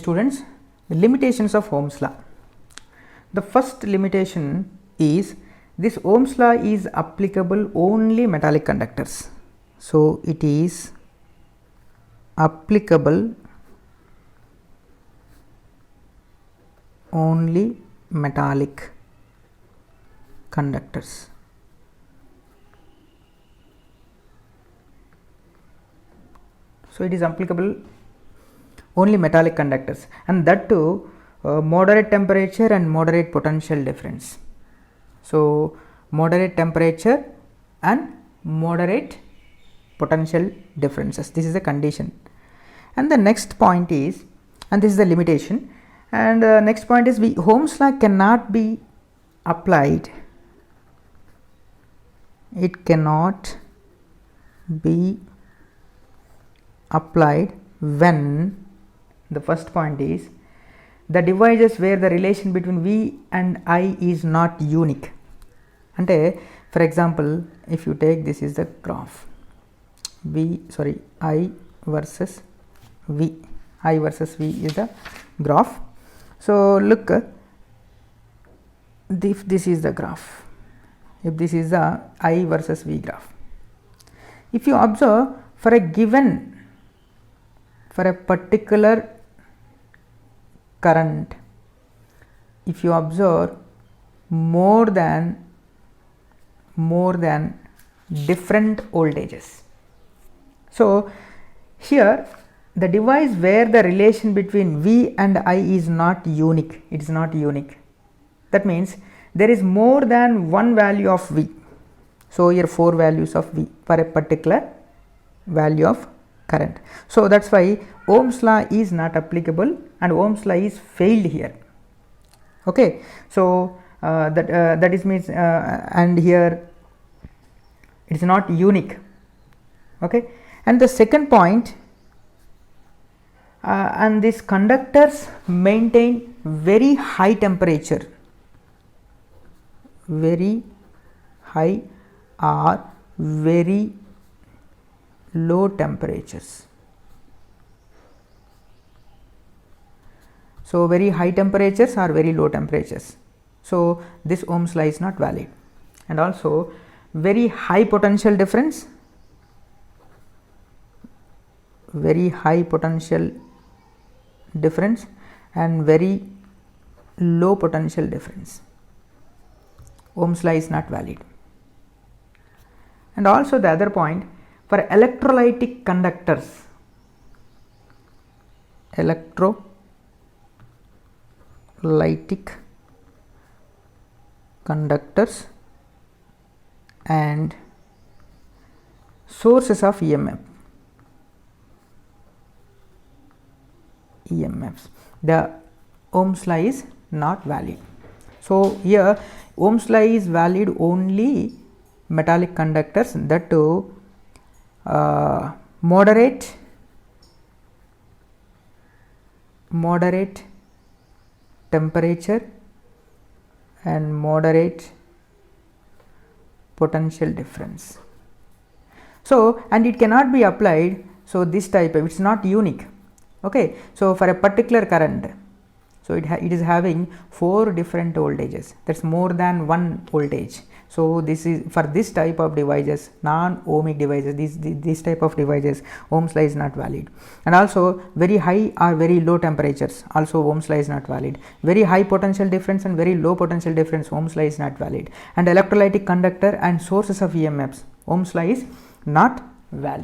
students, the limitations of Ohm's law. The first limitation is this Ohm's law is applicable only metallic conductors. So it is applicable only metallic conductors. So it is applicable only metallic conductors, and that too moderate temperature and moderate potential difference. So moderate temperature and moderate potential differences, this is the condition. And the next point is, and this is the limitation, and next point is Ohm's law cannot be applied, it cannot be applied when, the first point is, the devices where the relation between V and I is not unique. Ante, for example, if you take this is the graph I versus V, I versus V is the graph. So look, if this is the graph, if this is the I versus V graph, if you observe for a given, for a particular current, if you observe more than different voltages. So here the device where the relation between V and I is not unique, it is not unique. That means there is more than one value of V. So here 4 values of V for a particular value of current. So that's why Ohm's law is not applicable and Ohm's law is failed here. Okay, so that is means and here it is not unique. Okay, and the second point, and these conductors maintain very high temperature, very high or very low temperatures. So very high temperatures or very low temperatures. So this Ohm's law is not valid. And also very high potential difference, very high potential difference and very low potential difference. Ohm's law is not valid. And also the other point, for electrolytic conductors, electrolytic conductors and sources of EMFs, the Ohm's law is not valid. So here Ohm's law is valid only metallic conductors, that too moderate temperature and moderate potential difference. So and it cannot be applied, so this type of, it's not unique. Okay, so for a particular current, so it is having 4 different voltages, that's more than one voltage. So this is for this type of devices, non-ohmic devices, this type of devices, Ohm's law is not valid. And also very high or very low temperatures, also Ohm's law is not valid. Very high potential difference and very low potential difference, Ohm's law is not valid. And electrolytic conductor and sources of EMFs, Ohm's law is not valid.